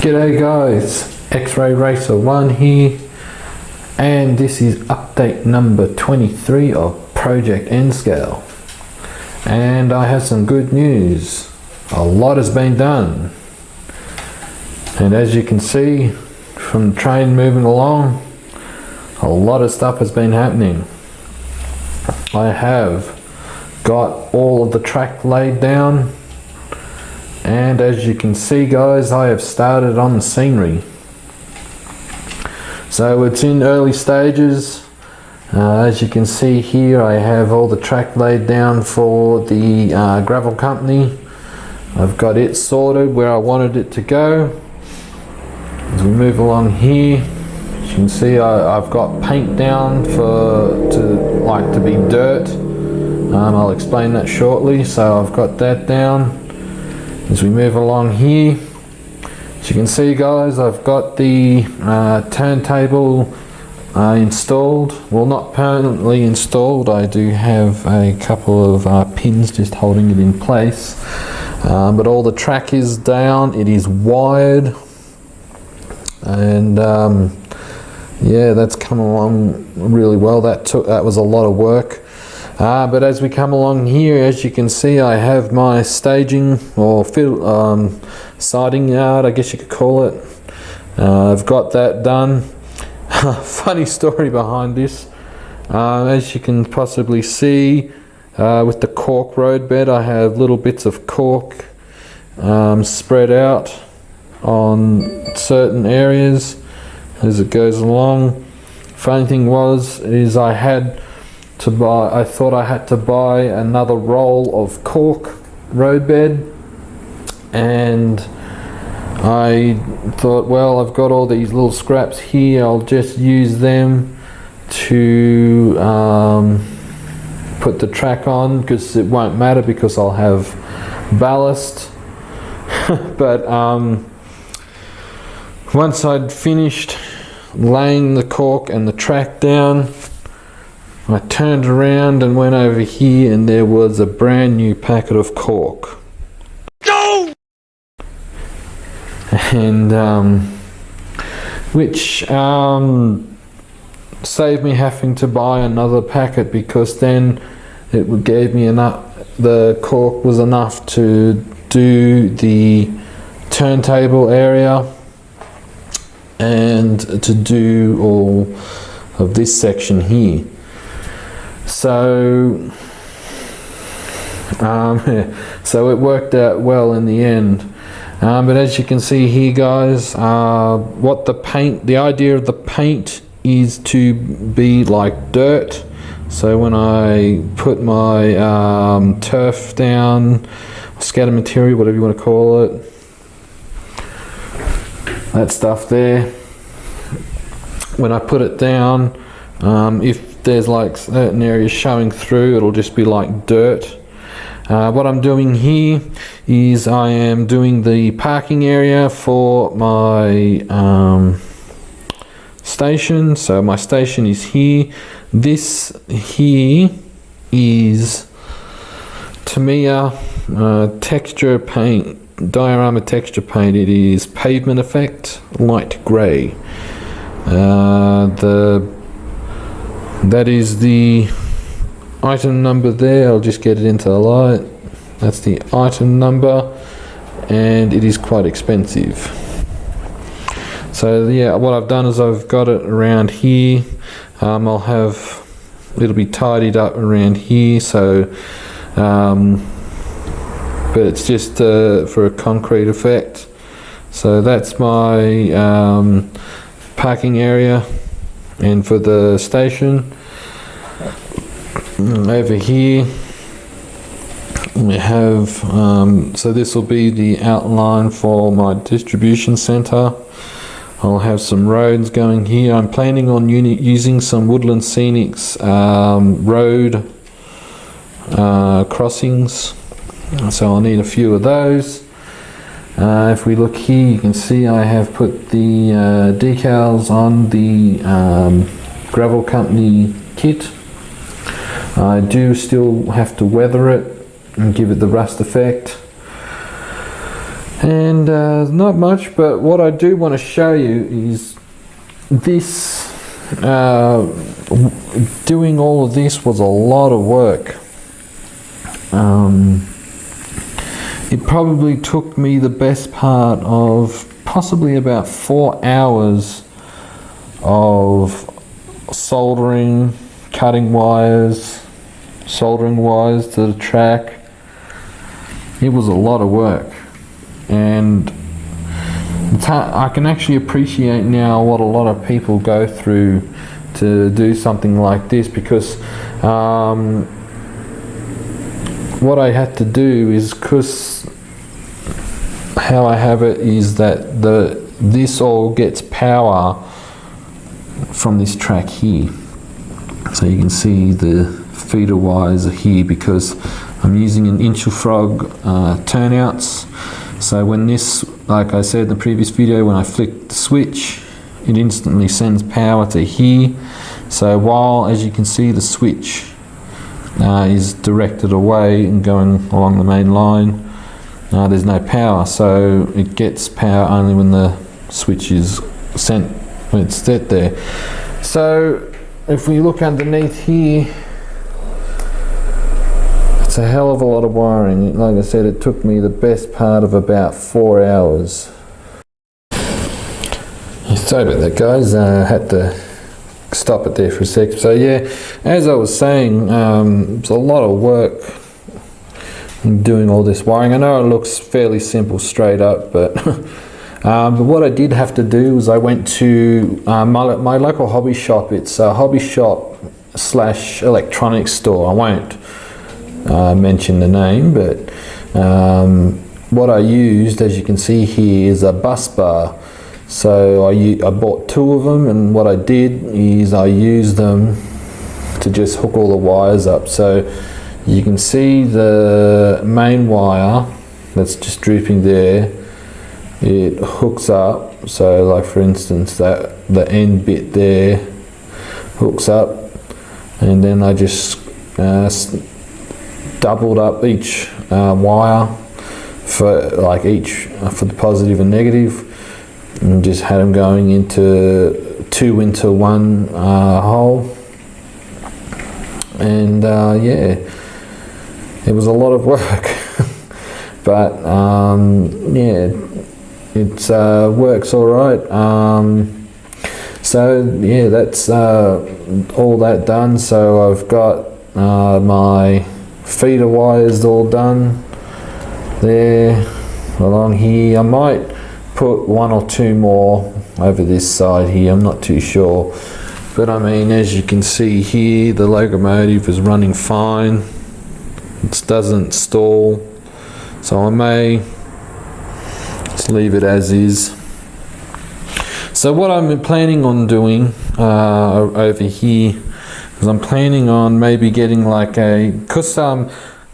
G'day guys, X-Ray Racer 1 here, and this is update number 23 of Project N-Scale. And I have some good news. A lot has been done. And as you can see from the train moving along, a lot of stuff has been happening. I have got all of the track laid down. And as you can see guys, I have started on the scenery. So it's in early stages. As you can see here, I have all the track laid down for the gravel company. I've got it sorted where I wanted it to go. As we move along here, as you can see I've got paint down to be dirt. I'll explain that shortly. So I've got that down. As we move along here, as you can see guys, I've got the turntable installed. Well, not permanently installed. I do have a couple of pins just holding it in place. But all the track is down, it is wired. And yeah, that's come along really well. That was a lot of work. But as we come along here, as you can see, I have my staging or siding yard, I guess you could call it. I've got that done. Funny story behind this. As you can possibly see, with the cork road bed, I have little bits of cork spread out on certain areas as it goes along. Funny thing is I thought I had to buy another roll of cork roadbed, and I thought, well, I've got all these little scraps here, I'll just use them to put the track on, because it won't matter because I'll have ballast. But once I'd finished laying the cork and the track down, I turned around and went over here, and there was a brand new packet of cork. No! And which saved me having to buy another packet, because then it gave me enough. The cork was enough to do the turntable area and to do all of this section here. So so it worked out well in the end. But as you can see here guys, what the idea of the paint is to be like dirt. So when I put my turf down, scatter material, whatever you want to call it, that stuff there, when I put it down, if there's like certain areas showing through, it'll just be like dirt. What I'm doing here is I am doing the parking area for my station. So my station is here. This here is Tamiya texture paint, diorama texture paint. It is Pavement Effect light grey. That is the item number there. I'll just get it into the light. That's the item number, and it is quite expensive. So yeah, what I've done is I've got it around here. It'll be tidied up around here. So, but it's just for a concrete effect. So that's my parking area. And for the station, over here we have, so this will be the outline for my distribution center. I'll have some roads going here. I'm planning on using some Woodland Scenics road crossings, so I'll need a few of those. If we look here, you can see I have put the decals on the gravel company kit. I do still have to weather it and give it the rust effect. And not much, but what I do want to show you is this. Doing all of this was a lot of work. It probably took me the best part of possibly about 4 hours of soldering, cutting wires, soldering wires to the track. It was a lot of work, and I can actually appreciate now what a lot of people go through to do something like this, because what I had to do is, because how I have it is that this all gets power from this track here. So you can see the feeder wires are here because I'm using an Inchfrog turnouts. So when this, like I said in the previous video, when I flick the switch, it instantly sends power to here. So while, as you can see, the switch is directed away and going along the main line, there's no power. So it gets power only when the switch is sent, when it's set there. So if we look underneath here, it's a hell of a lot of wiring. Like I said, it took me the best part of about 4 hours. Sorry about that, guys. I had to stop it there for a sec. So yeah, as I was saying, it's a lot of work doing all this wiring. I know it looks fairly simple straight up, but but what I did have to do was I went to my local hobby shop. It's a hobby shop / electronics store. I won't mention the name, but what I used, as you can see here, is a bus bar. So I bought 2 of them, and what I did is I used them to just hook all the wires up. So you can see the main wire that's just drooping there, it hooks up. So like for instance, that the end bit there hooks up, and then I just doubled up each wire for like each for the positive and negative, and just had them going into 2 into 1 hole. And yeah, it was a lot of work, but yeah, it works all right. So yeah, that's all that done. So I've got my feeder wires all done there along here. I might put 1 or 2 more over this side here, I'm not too sure, but I mean, as you can see here, the locomotive is running fine. It doesn't stall, so I may just leave it as is. So what I'm planning on doing over here is I'm planning on maybe getting like because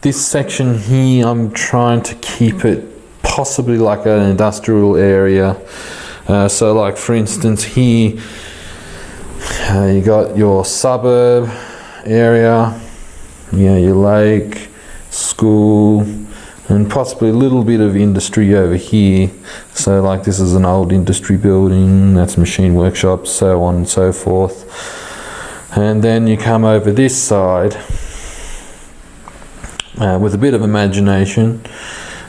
this section here, I'm trying to keep it possibly like an industrial area. So like for instance here, you got your suburb area, your lake, school, and possibly a little bit of industry over here. So like this is an old industry building, that's a machine workshop, so on and so forth. And then you come over this side with a bit of imagination.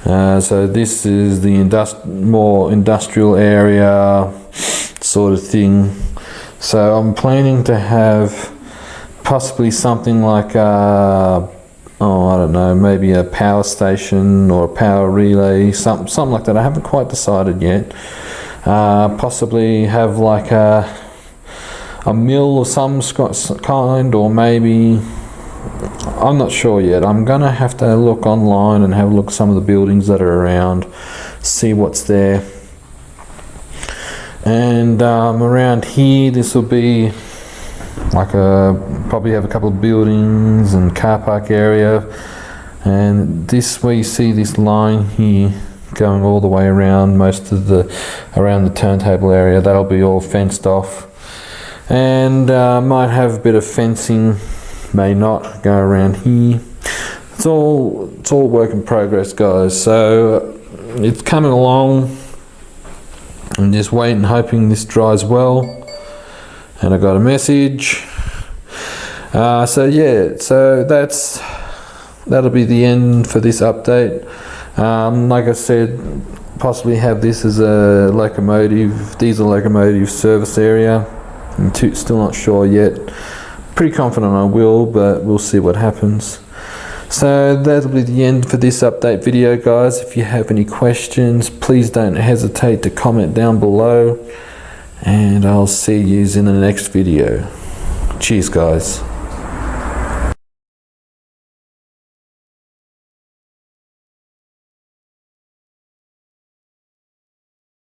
So this is the more industrial area sort of thing. So I'm planning to have possibly something like I don't know, maybe a power station or a power relay, something like that. I haven't quite decided yet. Possibly have like a mill of some kind, or maybe, I'm not sure yet. I'm gonna have to look online and have a look at some of the buildings that are around, see what's there. And around here, this will be like probably have a couple of buildings and car park area. And this, where you see this line here going all the way around, around the turntable area, that'll be all fenced off. And might have a bit of fencing, may not, go around here. It's all work in progress, guys. So it's coming along. I'm just waiting, hoping this dries well. And I got a message. So yeah, so that'll be the end for this update. Like I said, possibly have this as a diesel locomotive service area. I'm still not sure yet. Pretty confident I will, but we'll see what happens. So that'll be the end for this update video, guys. If you have any questions, please don't hesitate to comment down below, and I'll see you in the next video. Cheers, guys.